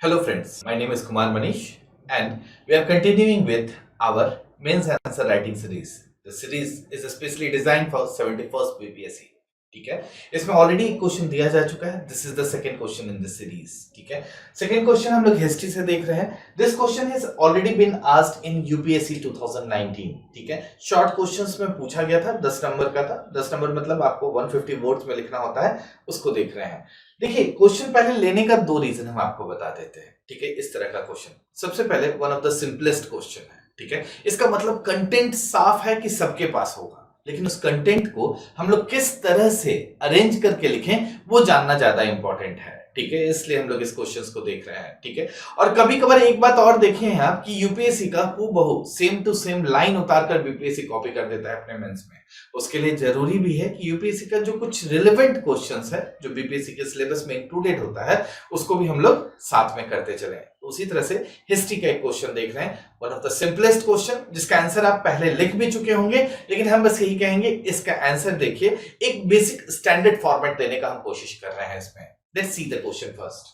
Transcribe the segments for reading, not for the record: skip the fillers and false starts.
Hello friends, my name is Kumar Manish and we are continuing with our mains answer writing series. The series is especially designed for 71st BPSC. ठीक है, इसमें already एक question दिया जा चुका है. This is the second question in this series. ठीक है, सेकंड क्वेश्चन हम लोग हिस्ट्री से देख रहे हैं. This question has already been asked in UPSC 2019. ठीक है, शॉर्ट क्वेश्चंस में पूछा गया था, 10 नंबर का था. 10 नंबर मतलब आपको 150 वर्ड्स में लिखना होता है, उसको देख रहे हैं. देखिए, क्वेश्चन पहले लेने का दो रीजन हम आपको बता देते हैं. ठीक है, इस तरह का क्वेश्चन सबसे पहले one of the simplest question है. ठीक है, इसका मतलब कंटेंट साफ है कि सबके पास होगा, लेकिन उस कंटेंट को हम लोग किस तरह से अरेंज करके लिखें वो जानना ज्यादा इंपॉर्टेंट है. ठीक है, इसलिए हम लोग इस क्वेश्चंस को देख रहे हैं. ठीक है, और कभी कभार एक बात और देखें हैं आप कि यूपीएससी का हूबहू सेम टू सेम लाइन उतारकर बीपीएससी कॉपी कर देता है अपने मेंस में. उसके लिए जरूरी भी है कि यूपीएससी का जो कुछ रिलेवेंट क्वेश्चंस है जो बीपीएससी के सिलेबस में इंक्लूडेड होता है उसको भी हम लोग साथ में करते चले. उसी तरह से हिस्ट्री का एक क्वेश्चन देख रहे हैं, one of the simplest question जिसका आंसर आप पहले लिख भी चुके होंगे, लेकिन हम बस यही कहेंगे इसका आंसर देखिए. एक बेसिक स्टैंडर्ड फॉर्मेट देने का हम कोशिश कर रहे हैं इसमें. Let's see the question first.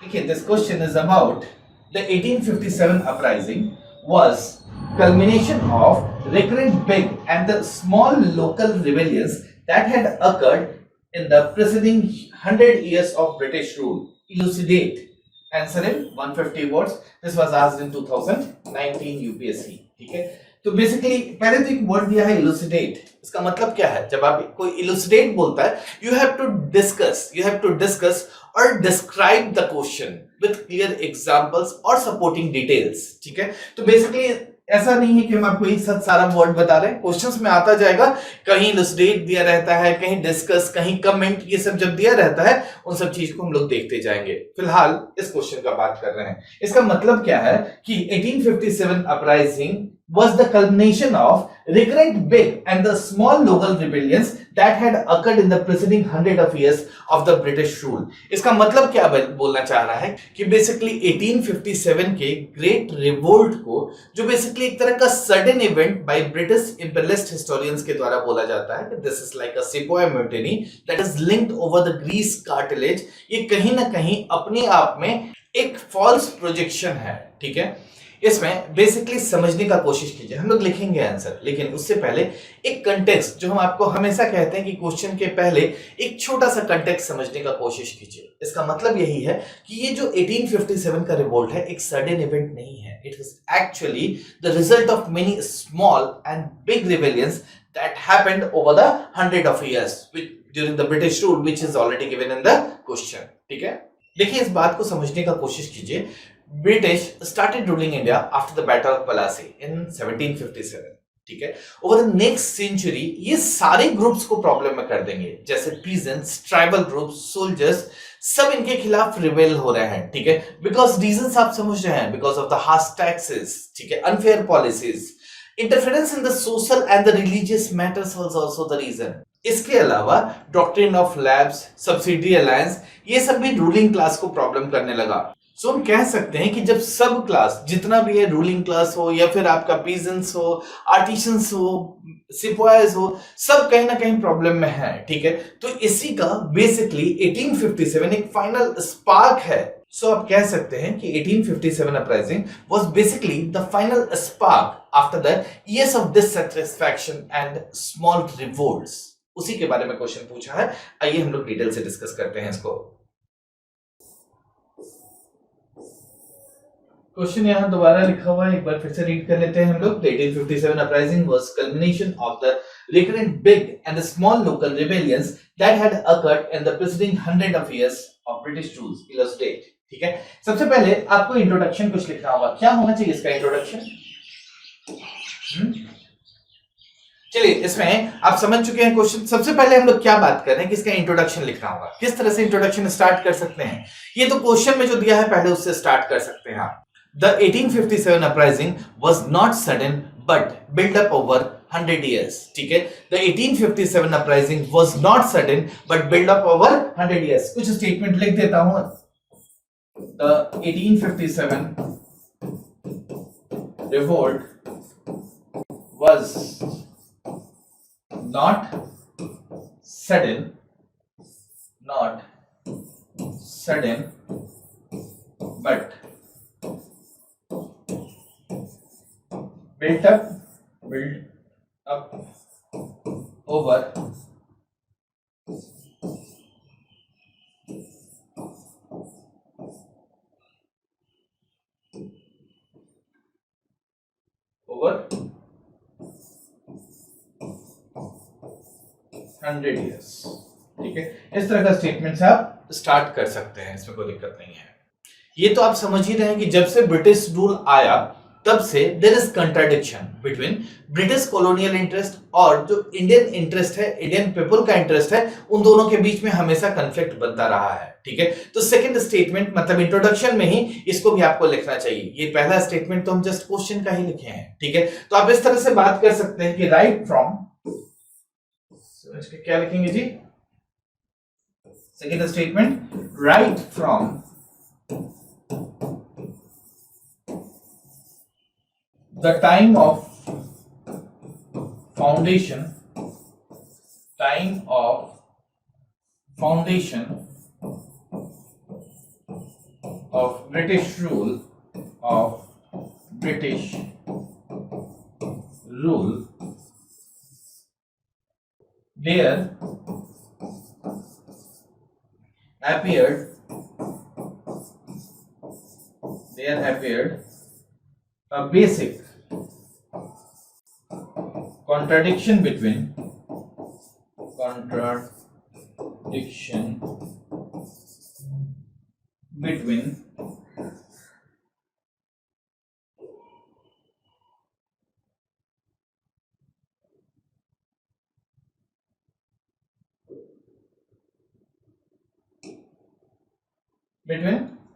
देखिए, this question is about the 1857 uprising was culmination of recurrent big and the small local rebellions that had occurred in the preceding 100 years of British rule. Elucidate. Answer in 150 words. This was asked in 2019 UPSC. ठीक है, तो basically पहले तो एक word दिया है इलुसिडेट. इसका मतलब क्या है? जब आप कोई इलुसिडेट बोलता है, यू हैव टू डिस्कस और describe the question with clear examples और सपोर्टिंग डिटेल्स. ठीक है, तो बेसिकली ऐसा नहीं है कि हम आपको एक साथ सारा वर्ड बता रहे हैं. क्वेश्चंस में आता जाएगा, कहीं इलस्ट्रेट दिया रहता है, कहीं डिस्कस, कहीं कमेंट, ये सब जब दिया रहता है उन सब चीज को हम लोग देखते जाएंगे. फिलहाल इस क्वेश्चन का बात कर रहे हैं. इसका मतलब क्या है कि 1857 uprising was the culmination of recurrent big and the small local rebellions that had occurred in the preceding 100 of years of the British rule. इसका मतलब क्या बोलना चाह रहा है कि बेसिकली 1857 के ग्रेट रिवोल्ट को, जो बेसिकली एक तरह का sudden event by British imperialist historians के द्वारा बोला जाता है कि this is like a sepoy mutiny that is linked over the grease cartilage. ये कहीं ना कहीं अपने आप में एक फॉल्स प्रोजेक्शन है. ठीक है, इसमें बेसिकली समझने का कोशिश कीजिए. हम लोग लिखेंगे आंसर, लेकिन उससे पहले एक कंटेक्स्ट, जो हम आपको हमेशा कहते हैं कि क्वेश्चन के पहले एक छोटा सा कंटेक्स्ट समझने का कोशिश कीजिए. इसका मतलब यही है कि ये जो 1857 का रिवोल्ट है एक सडन इवेंट नहीं है. It was actually the result of many small and big rebellions that happened over the 100 of years during the British rule, which is already given in the question. ठीक है, देखिए, इस बात को समझने का कोशिश कीजिए. British started ruling India after the Battle of Plassey in 1757. ठीक है, ओवर द नेक्स्ट सेंचुरी ये सारे ग्रुप्स को प्रॉब्लम में कर देंगे, जैसे पीजेंट्स, ट्राइबल ग्रुप्स, सोल्जर्स, सब इनके खिलाफ रिबेल हो रहे हैं. ठीक है, बिकॉज रीजंस आप समझ रहे हैं, because of the harsh taxes, ठीक है, unfair policies, interference in the social and the religious matters was also the reason. इसके अलावा doctrine of lapse, subsidy alliance, ये सब भी रूलिंग क्लास को प्रॉब्लम करने लगा. सो हम कह सकते हैं कि जब सब क्लास, जितना भी है, रूलिंग क्लास हो या फिर आपका पीजेंट्स हो, आर्टिसंस हो, सिपॉयज हो, सब कहीं ना कहीं प्रॉब्लम में है. ठीक है, तो इसी का बेसिकली 1857 एक फाइनल स्पार्क है. सो आप कह सकते हैं कि 1857 uprising was basically the final spark after the years of dissatisfaction and small revolts. उसी के बारे में क्वेश्चन पूछा है. आइए हम लोग डिटेल से डिस्कस करते हैं इसको. क्वेश्चन यहां दोबारा लिखा हुआ है, एक बार फिर से रीड कर लेते हैं हम लोग. 1857 uprising was culmination of the recurrent big and the small local rebellions that had occurred in the preceding 100 of years of British rule. Illustrate. ठीक है, सबसे पहले आपको इंट्रोडक्शन कुछ लिखना होगा. क्या होना चाहिए इसका इंट्रोडक्शन? चलिए, इसमें आप समझ चुके हैं क्वेश्चन. सबसे पहले हम लोग क्या बात कर रहे हैं कि इसका इंट्रोडक्शन लिखना होगा. किस तरह से इंट्रोडक्शन स्टार्ट कर सकते हैं? ये तो क्वेश्चन में जो दिया है पहले उससे स्टार्ट कर सकते हैं आप. The 1857 uprising was not sudden but built up over 100 years. ठीक है, The 1857 uprising was not sudden but built up over 100 years. कुछ स्टेटमेंट लिख देता हूं. The 1857 revolt was not sudden not sudden but built up over over 100 years। ठीक है, इस तरह का स्टेटमेंट से आप स्टार्ट कर सकते हैं, इसमें कोई दिक्कत नहीं है। ये तो आप समझ ही रहे हैं कि जब से ब्रिटिश रूल आया तब से there is contradiction between British colonial interest और जो इंडियन इंटरेस्ट है, इंडियन पीपल का इंटरेस्ट है, उन दोनों के बीच में हमेशा कन्फ्लिक्ट बनता रहा है। ठीक है, तो सेकंड स्टेटमेंट मतलब इंट्रोडक्शन में ही इसको भी आपको लिखना चाहिए। ये पहला स्टेटमेंट तो हम जस्ट क्वेश्चन का ही लिखे हैं। ठीक है, तो आप इस तरह से बात कर सकते हैं कि राइट फ्रॉम, क्या लिखेंगे जी? Second statement, right from the time of foundation of British rule there appeared a basic contradiction between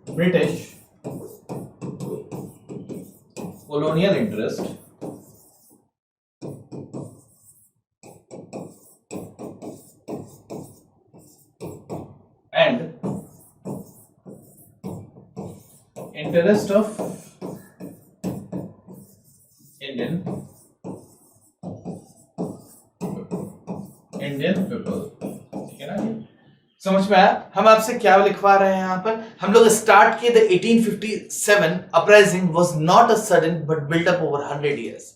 British colonial interest and interest of Indian people। ठीक है ना, समझ में आया? हम आपसे क्या लिखवा रहे हैं यहाँ पर? हम लोग स्टार्ट किए the 1857 uprising was not a sudden but built up over 100 years.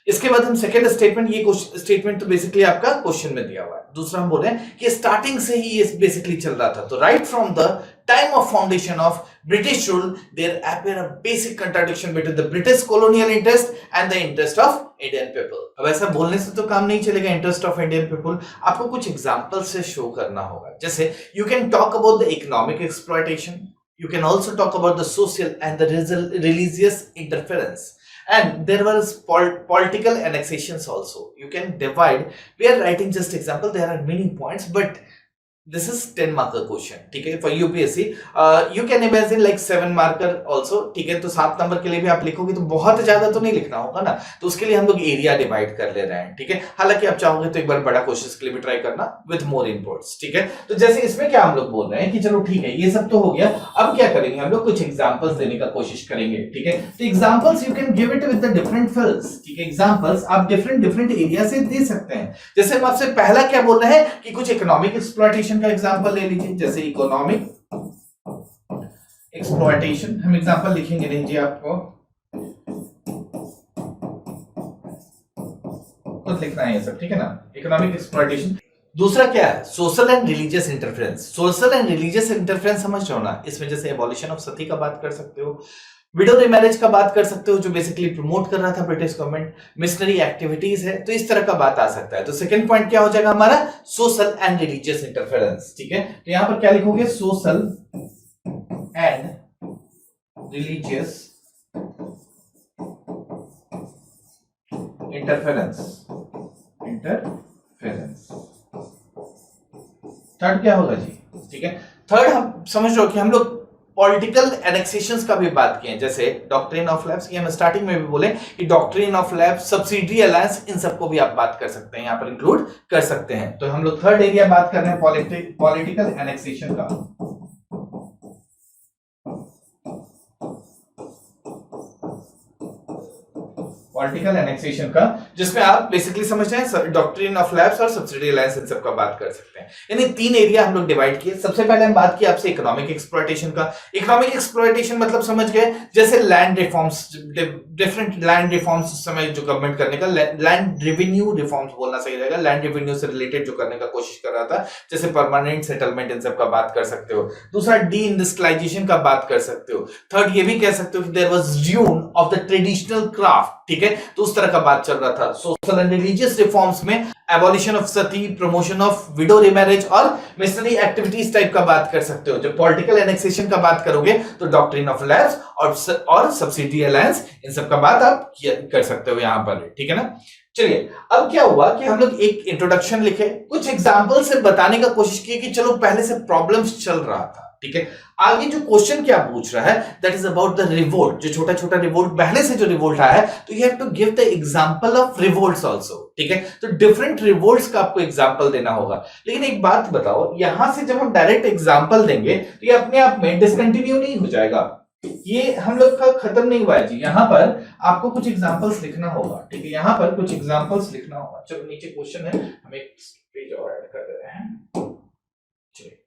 इसके बाद हम सेकंड स्टेटमेंट, ये स्टेटमेंट तो बेसिकली आपका क्वेश्चन में दिया हुआ है। दूसरा हम बोल रहे हैं कि स्टार्टिंग से ही ये बेसिकली चल रहा था। तो right from the time of foundation of British rule there appear a basic contradiction between the British colonial interest and the interest of Indian people। अब ऐसा बोलने से तो काम नहीं चलेगा, इंटरेस्ट ऑफ इंडियन पीपल आपको कुछ एग्जांपल से शो करना होगा। जैसे you can talk about the economic exploitation, you can also talk about the social and the religious interference, and there was political annexations also। You can divide, we are writing just example, there are many points but this is 10 marker question। ठीक है, for UPSC you can imagine like 7 marker also। ठीक है, तो 7 number के लिए भी आप लिखोगे तो बहुत ज्यादा तो नहीं लिखना होगा ना, तो उसके लिए हम लोग एरिया डिवाइड कर ले रहे हैं। ठीक है, हालांकि आप चाहोगे तो एक बार बड़ा क्वेश्चन के लिए भी ट्राई करना विद मोर इनपुट्स। ठीक है, तो जैसे इसमें क्या हम लोग बोल रहे हैं कि चलो ठीक है, ये सब तो हो गया, अब क्या करेंगे हम लोग? कुछ एग्जांपल्स देने का कोशिश करेंगे। ठीक है, तो examples you can give it with the different fields. ठीक है, एग्जांपल्स आप डिफरेंट एरिया से दे सकते हैं। जैसे हम आपसे पहला क्या बोल रहे हैं कि कुछ इकोनॉमिक एक्सप्लॉयटेशन का एग्जांपल ले लीजिए। जैसे इकोनॉमिक एक्सप्लॉयटेशन, हम एग्जांपल लिखेंगे नहीं जी, आपको खुद लिखना है ये सब। ठीक है ना, इकोनॉमिक एक्सप्लॉयटेशन। दूसरा क्या है? Social and religious interference. Social and religious interference समझ रहे हो ना, इसमें जैसे एबॉलिशन ऑफ सती का बात कर सकते हो, विडो रीमैरिज का बात कर सकते हो जो बेसिकली प्रमोट कर रहा था ब्रिटिश गवर्नमेंट, मिशनरी एक्टिविटीज है, तो इस तरह का बात आ सकता है। तो सेकंड पॉइंट क्या हो जाएगा हमारा? Social and religious interference. ठीक है, तो यहां पर क्या लिखोगे? Social and religious interference. Third क्या होगा जी? ठीक है, थर्ड हम समझ रहे हो कि हम लोग पॉलिटिकल एनेक्सेशंस का भी बात किए, जैसे डॉक्ट्रिन ऑफ लैप्स, ये हम स्टार्टिंग में भी बोले कि doctrine of lapse, subsidiary alliance, इन सबको भी आप बात कर सकते हैं, यहां पर इंक्लूड कर सकते हैं। तो हम लोग थर्ड एरिया बात कर रहे हैं पॉलिटिकल एनेक्सेशन का। पॉलिटिकल एनेक्सेशन का, जिसमें आप बेसिकली समझ रहे हैं डॉक्ट्रिन ऑफ लैप्स और सब्सिडी अलायंस इन सब का बात कर सकते हैं। यानी 3 एरिया हम लोग डिवाइड किए। सबसे पहले हम बात की आपसे इकोनॉमिक एक्सप्लॉयटेशन का। इकोनॉमिक एक्सप्लॉयटेशन मतलब समझ गए, जैसे land reforms, different land reforms उस समय जो गवर्नमेंट करने का, लैंड रेवेन्यू रिफॉर्म्स बोलना सही रहेगा, लैंड रेवेन्यू से रिलेटेड जो करने का कोशिश कर रहा था, जैसे परमानेंट सेटलमेंट इन सब का बात कर सकते हो। दूसरा डी इंडस्ट्रियलाइजेशन का बात कर सकते हो। थर्ड ये भी कह सकते हो कि there was dune of the traditional craft, ठीक है, तो उस तरह का बात चल रहा था। सोशल एंड रिलीजियस रिफॉर्म्स में abolition of Sati, promotion of window remarriage और मिशनरी एक्टिविटीज टाइप का बात कर सकते हो। जब पॉलिटिकल एनेक्सेशन का बात करोगे तो डॉक्ट्रिन ऑफ लैप्स और सब्सिडी अलायंस इन सब का बात आप कर सकते हो यहां पर, ठीक है ना। चलिए, अब क्या हुआ कि हम लोग एक इंट्रोडक्शन लिखे, कुछ एग्जांपल से बताने का कोशिश की कि चलो पहले से प्रॉब्लम्स चल रहा था, ठीक है। आगे जो क्वेश्चन क्या पूछ रहा है, that is about the revolt, जो छोटा छोटा रिवोल्ट पहले से जो रिवोल्ट आया है, तो you have to give the example of revolts also, ठीक है। तो डिफरेंट रिवोल्ट्स का आपको एग्जांपल देना होगा। लेकिन एक बात बताओ, यहां से जब हम डायरेक्ट एग्जांपल देंगे तो ये अपने आप में डिसकंटिन्यू नहीं हो जाएगा, ये हम लोग का खत्म नहीं हुआ है जी। यहां पर आपको कुछ एग्जांपल्स लिखना होगा, ठीक है, यहां पर कुछ एग्जांपल्स लिखना होगा। चलो नीचे क्वेश्चन है, हम एक पेज और ऐड कर रहे हैं। चलिए,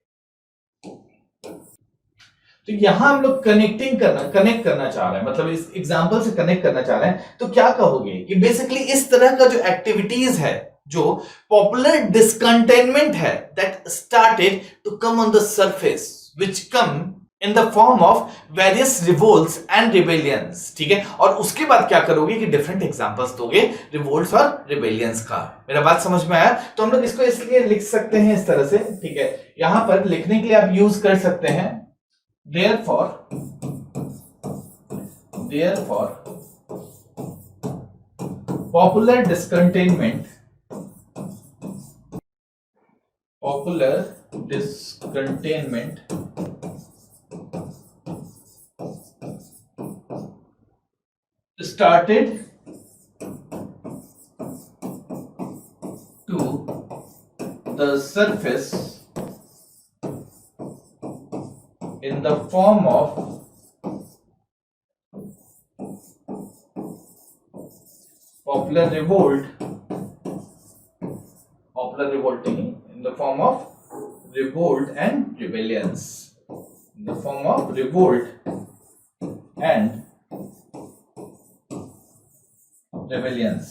तो यहां हम लोग कनेक्ट करना चाह रहे हैं, मतलब इस एग्जांपल से कनेक्ट करना चाह रहे हैं। तो क्या कहोगे कि बेसिकली इस तरह का जो एक्टिविटीज है, जो पॉपुलर डिस्कंटेनमेंट है, that started to come on the surface, which come in the form of various revolts and rebellions, ठीक है। और उसके बाद क्या करोगे कि डिफरेंट एग्जांपल्स दोगे रिवोल्ट्स और रिबेलियंस का। मेरा बात समझ में आया? तो हम लोग इसको इसलिए लिख सकते हैं इस तरह से, ठीक है। यहां पर लिखने के लिए आप यूज कर सकते हैं therefore popular discontentment started to the surface in the form of popular revolting in the form of revolt and rebellions, in the form of revolt and rebellions।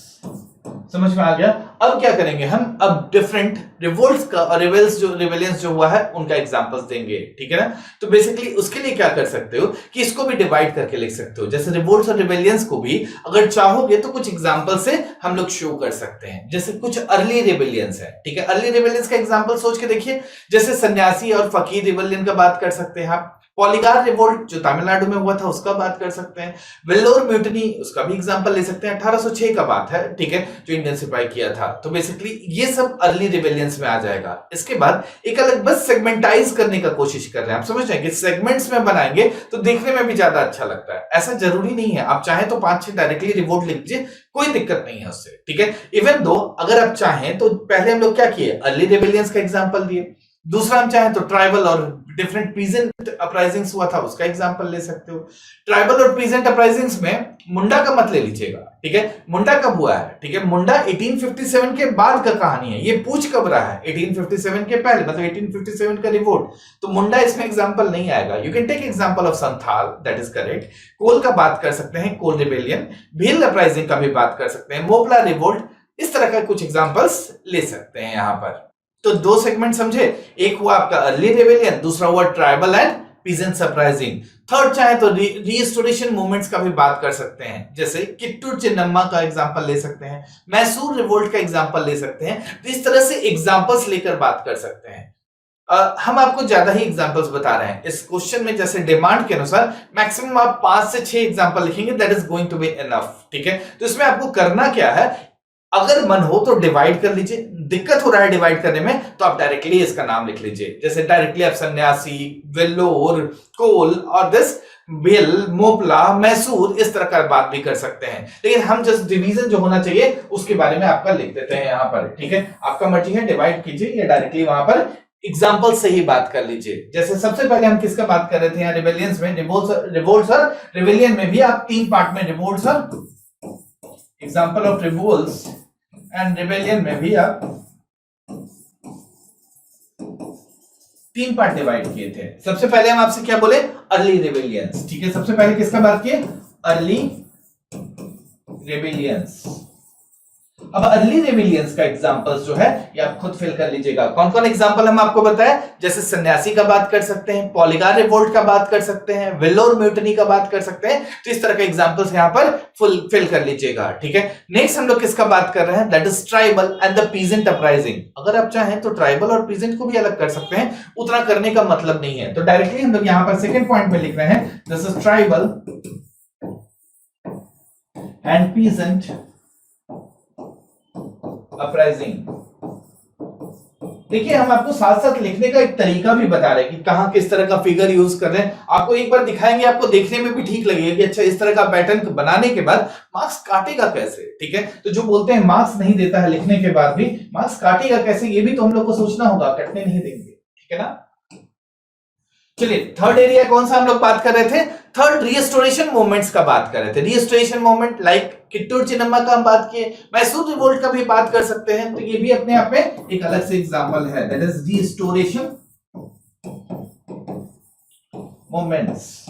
समझ में आ गया? अब क्या करेंगे हम, अब डिफरेंट रिवोल्ट्स का और रिबेलियंस जो हुआ है उनका एग्जांपल्स देंगे, ठीक है ना। तो बेसिकली उसके लिए क्या कर सकते हो कि इसको भी डिवाइड करके लिख सकते हो, जैसे रिवोल्ट्स और रिबेलियंस को भी अगर चाहोगे तो कुछ एग्जांपल से हम लोग शो कर सकते हैं। जैसे कुछ अर्ली रिबेलियंस है, ठीक है, अर्ली रिबेलियंस का एग्जांपल सोच के देखिए, जैसे सन्यासी और फकीर रिबेलियन का बात कर सकते हैं आप। पॉलीगार रिवोल्ट जो तमिलनाडु में हुआ था उसका बात कर सकते हैं। वेल्लोर म्यूटिनी, उसका भी एग्जांपल ले सकते हैं, 1806 का बात है, ठीक है, जो इंडियन सिपाही किया था। तो बेसिकली ये सब अर्ली रिबेलियंस में आ जाएगा। इसके बाद एक अलग बस सेगमेंटाइज करने का कोशिश कर रहे हैं, आप समझ रहे हैं कि सेगमेंट्स में बनाएंगे तो देखने में भी ज्यादा अच्छा लगता है। ऐसा जरूरी नहीं है, आप चाहें तो 5-6 डायरेक्टली रिवोल्ट लिख दीजिए, कोई दिक्कत नहीं है उससे, ठीक है। इवन दो अगर आप चाहें तो पहले हम लोग क्या किए, अर्ली रिबेलियंस का एग्जांपल दिए। दूसरा हम चाहें तो ट्राइबल और डिफरेंट पीजेंट अपराइजिंग्स हुआ था उसका एग्जांपल ले सकते हो। ट्राइबल और पीजेंट अपराइजिंग्स में मुंडा का मत ले लीजिएगा, ठीक है। मुंडा कब हुआ है, ठीक है, मुंडा 1857 के बाद का कहानी है। ये पूछ कब रहा है, 1857 के पहले, मतलब 1857 का रिवोल्ट, तो मुंडा इसमें एग्जांपल नहीं आएगा। You can take example of Santhal, that is correct. Kol का बात कर सकते हैं, कोल रिबेलियन। भील अपराइजिंग का भी बात कर सकते हैं, मोपला रिवोल्ट। इस तरह का कुछ एग्जांपल्स ले सकते हैं यहां पर। तो 2 सेगमेंट समझे, एक हुआ आपका अर्ली रिबेलियन, दूसरा हुआ tribal and peasant uprising. Third चाहे तो रीस्टोरेशन मूवमेंट्स का भी बात कर सकते हैं, जैसे किट्टूर चिन्नम्मा का एग्जांपल ले सकते हैं, मैसूर रिवोल्ट का एग्जांपल ले सकते हैं। तो इस तरह से एग्जांपल्स लेकर बात कर सकते हैं। हम आपको ज्यादा ही एग्जांपल्स बता रहे हैं इस क्वेश्चन में, जैसे डिमांड के अनुसार मैक्सिमम आप 5 से 6 एग्जांपल लिखेंगे, that is going to be enough, ठीक है। तो इसमें आपको करना क्या है, अगर मन हो तो डिवाइड कर लीजिए, दिक्कत हो रहा है डिवाइड करने में तो आप डायरेक्टली इसका नाम लिख लीजिए, जैसे डायरेक्टली आप सन्यासी, वेल्लोर, कोल और दिस बिल, मोपला, मैसूर, इस तरह का बात भी कर सकते हैं। लेकिन हम जस्ट डिवीजन जो होना चाहिए उसके बारे में आपका लिख देते हैं यहां पर, ठीक है। आपका मर्जी है, डिवाइड कीजिए या डायरेक्टली वहां पर एग्जाम्पल से ही बात कर लीजिए। जैसे सबसे पहले हम किसका बात कर रहे थे यहाँ रिबेलियंस में, रिवोल्ट्स और रिबेलियन में भी आप 3 पार्ट में रिवोल्ट्स और example of revolts and rebellion में भी आप 3 पार्ट डिवाइड किए थे। सबसे पहले हम आपसे क्या बोले, अर्ली रिबेलियंस, ठीक है। सबसे पहले किसका बात किए, अर्ली रिबेलियंस। अब अर्ली रिबेलियंस का एग्जांपल्स जो है ये आप खुद फिल कर लीजिएगा। कौन कौन एग्जांपल हम आपको बताया, जैसे सन्यासी का बात कर सकते हैं, पॉलीगार रिवोल्ट का बात कर सकते हैं, वेलोर म्यूटनी का बात कर सकते हैं। तो इस तरह के एग्जांपल्स यहां पर फिल कर लीजिएगा, ठीक है। नेक्स्ट हम लोग किसका बात कर रहे हैं, that is tribal and the peasant uprising. अगर आप चाहें तो ट्राइबल और पीजेंट को भी अलग कर सकते हैं, उतना करने का मतलब नहीं है। तो डायरेक्टली हम लोग यहां पर सेकंड पॉइंट में लिख रहे हैं, this is tribal and peasant uprising. देखिए हम आपको साथ साथ लिखने का एक तरीका भी बता रहे हैं कि कहां किस तरह का फिगर यूज कर रहे हैं। आपको एक बार दिखाएंगे, आपको देखने में भी ठीक लगेगा कि अच्छा इस तरह का पैटर्न बनाने के बाद मार्क्स काटेगा कैसे, ठीक है। तो जो बोलते हैं मार्क्स नहीं देता है लिखने के बाद भी, मार्क्स काटेगा कैसे, ये भी तो हम लोग को सोचना होगा, कटने नहीं देंगे, ठीक है ना। चलिए थर्ड एरिया कौन सा हम लोग बात कर रहे थे, थर्ड रिस्टोरेशन मूवमेंट्स का बात कर रहे थे। Restoration movement like Kittur Chinnamma का हम बात किए, मैसूर रिवोल्ट का भी बात कर सकते हैं। तो ये भी अपने आप में एक अलग से एग्जांपल है, दैट इज रिस्टोरेशन मूवमेंट्स,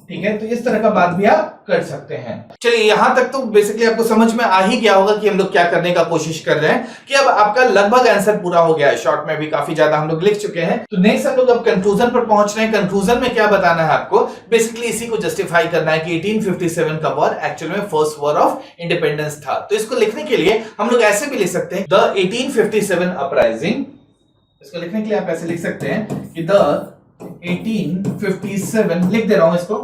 ठीक है। तो इस तरह का बात भी आप कर सकते हैं। चलिए यहां तक तो बेसिकली आपको समझ में आ ही गया होगा कि हम लोग क्या करने का कोशिश कर रहे हैं, कि अब आपका लगभग आंसर पूरा हो गया है। शॉर्ट में भी काफी ज्यादा हम लोग लिख चुके हैं। तो नेक्स्ट हम लोग अब कंक्लूजन पर पहुंच रहे हैं। कंक्लूजन में क्या बताना है आपको, बेसिकली इसी को जस्टिफाई करना है कि 1857 का वॉर एक्चुअल में फर्स्ट वॉर ऑफ इंडिपेंडेंस था। तो इसको लिखने के लिए हम लोग ऐसे भी लिख सकते हैं, द 1857 अपराइजिंग। इसको लिखने के लिए आप ऐसे लिख सकते हैं कि द 1857, लिख दे रहा हूं इसको,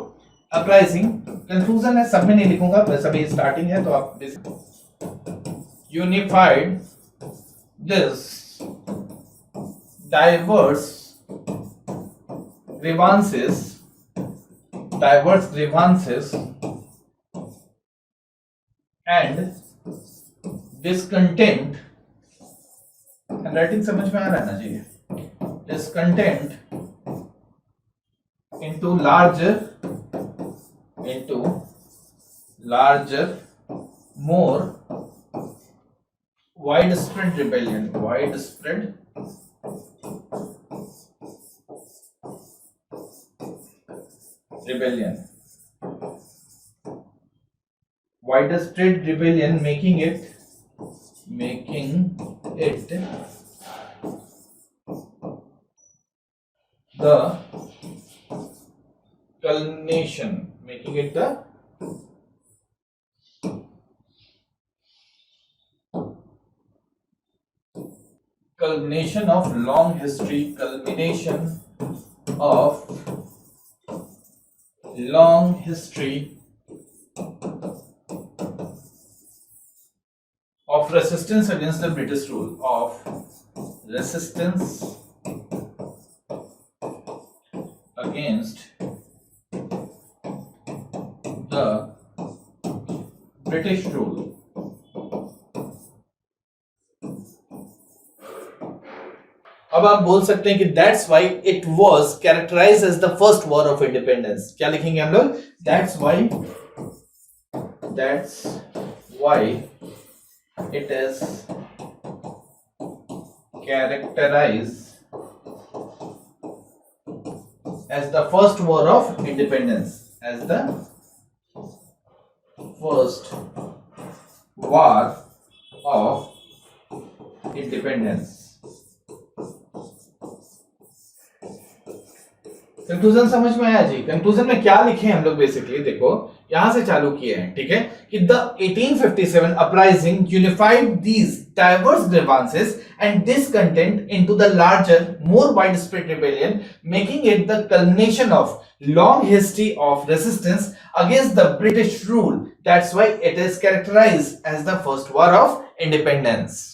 अपराइजिंग। कंक्लूजन है, सब में नहीं लिखूंगा, सभी स्टार्टिंग है तो आप unified this diverse grievances and discontent, writing समझ में आ रहा है ना जी, discontent into larger more widespread rebellion, widespread rebellion, making it the culmination, of long history, of resistance against the British rule, against the British rule. अब आप बोल सकते हैं कि that's why it was characterized as the first war of independence. क्या लिखेंगे हम लोग, that's why it is characterized as the first war of independence, conclusion समझ में आया जी। कंक्लूजन में क्या लिखे हम लोग, बेसिकली देखो यहां से चालू किए हैं, ठीक है, कि the 1857 uprising unified these diverse grievances and discontent into the larger, more widespread rebellion, making it the culmination of long history of resistance against the British rule. That's why it is characterized as the first war of independence.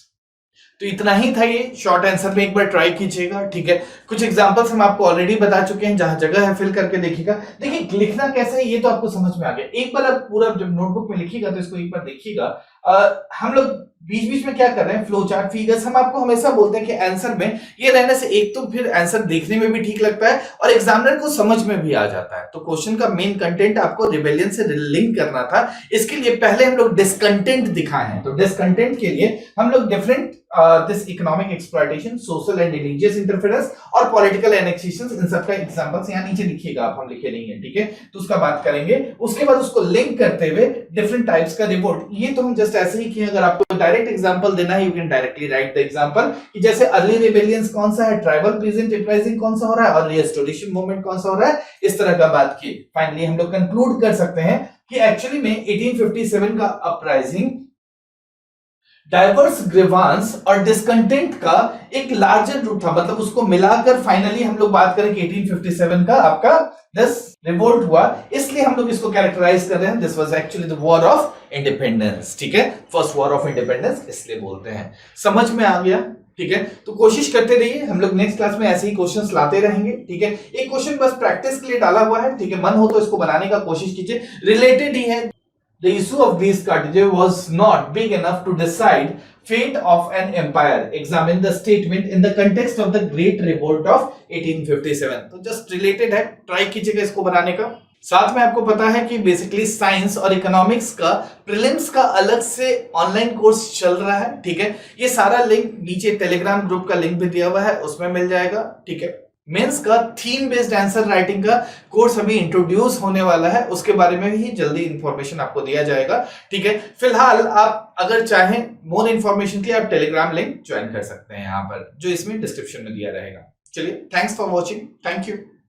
तो इतना ही था ये short answer में, एक बार try कीजिएगा, ठीक है। कुछ एग्जांपल्स हम आपको ऑलरेडी बता चुके हैं, जहां जगह है फिल करके देखिएगा। देखिए लिखना कैसे है ये तो आपको समझ में आ गया। एक बार आप पूरा जब नोटबुक में लिखिएगा तो इसको एक बार देखिएगा, हम लोग बीच बीच में क्या कर रहे हैं, फ्लो चार्ट, फिगर्स, हम आपको हमेशा बोलते हैं कि आंसर में ये रहने से एक तो फिर आंसर देखने में भी ठीक लगता है और एग्जामिनर को समझ में भी आ जाता है। तो क्वेश्चन का मेन कंटेंट आपको रिबेलियन से लिंक करना था, इसके लिए पहले हम लोग डिस्कंटेंट दिखाए हैं। तो डिस्कंटेंट के लिए हम लोग different this economic exploitation, social and religious interference और पॉलिटिकल एनेक्सेशंस, इन सबका एग्जांपल्स यहां नीचे लिखिएगा आप, हम लिखे नहीं है, ठीक है। तो उसका बात करेंगे, उसके बाद उसको लिंक करते हुए डिफरेंट टाइप्स का रिवोल्ट। ये तो हम जस्ट ऐसे ही किए, अगर आपको डायरेक्ट एग्जांपल देना है you can directly right the example कि जैसे अर्ली रिबेलियंस कौन सा है, ट्राइबल पीजेंट अपराइजिंग कौन सा हो रहा है और रिस्टोरेशन मूवमेंट कौन सा हो रहा है, इस तरह का बात की। फाइनली हम लोग कंक्लूड कर सकते हैं कि एक्चुअली में 1857 का अपराइजिंग डाइवर्स ग्रीवांस और डिस्कंटेंट का एक लार्जर रूप था, मतलब उसको मिलाकर फाइनली हम लोग बात करें कि 1857 का आपका दिस रिवोल्ट हुआ, इसलिए हम लोग इसको कैरेक्टराइज कर रहे हैं this was actually the war of independence, ठीक है, फर्स्ट वॉर ऑफ इंडिपेंडेंस इसलिए बोलते हैं। समझ में आ गया, ठीक है। तो कोशिश करते रहिए, हम लोग नेक्स्ट क्लास में ऐसे ही क्वेश्चंस लाते रहेंगे, ठीक है। एक क्वेश्चन बस प्रैक्टिस के लिए डाला हुआ है, ठीक है, मन हो तो इसको बनाने का कोशिश कीजिए, रिलेटेड ही है। The issue of these Carthage was not big enough to decide fate of an empire. Examine the statement in the context of the Great Revolt of 1857. तो just related है, ट्राई कीजिएगा इसको बनाने का। साथ में आपको पता है कि बेसिकली साइंस और इकोनॉमिक्स का प्रीलिम्स का अलग से ऑनलाइन कोर्स चल रहा है, ठीक है। ये सारा लिंक नीचे टेलीग्राम ग्रुप का लिंक भी दिया हुआ है, उसमें मिल जाएगा, ठीक है। मेंस का थीम बेस्ड आंसर राइटिंग का कोर्स अभी इंट्रोड्यूस होने वाला है, उसके बारे में भी जल्दी इंफॉर्मेशन आपको दिया जाएगा, ठीक है। फिलहाल आप अगर चाहें मोर इंफॉर्मेशन के लिए आप टेलीग्राम लिंक ज्वाइन कर सकते हैं यहाँ पर, जो इसमें डिस्क्रिप्शन में दिया रहेगा। चलिए, thanks for watching, thank you.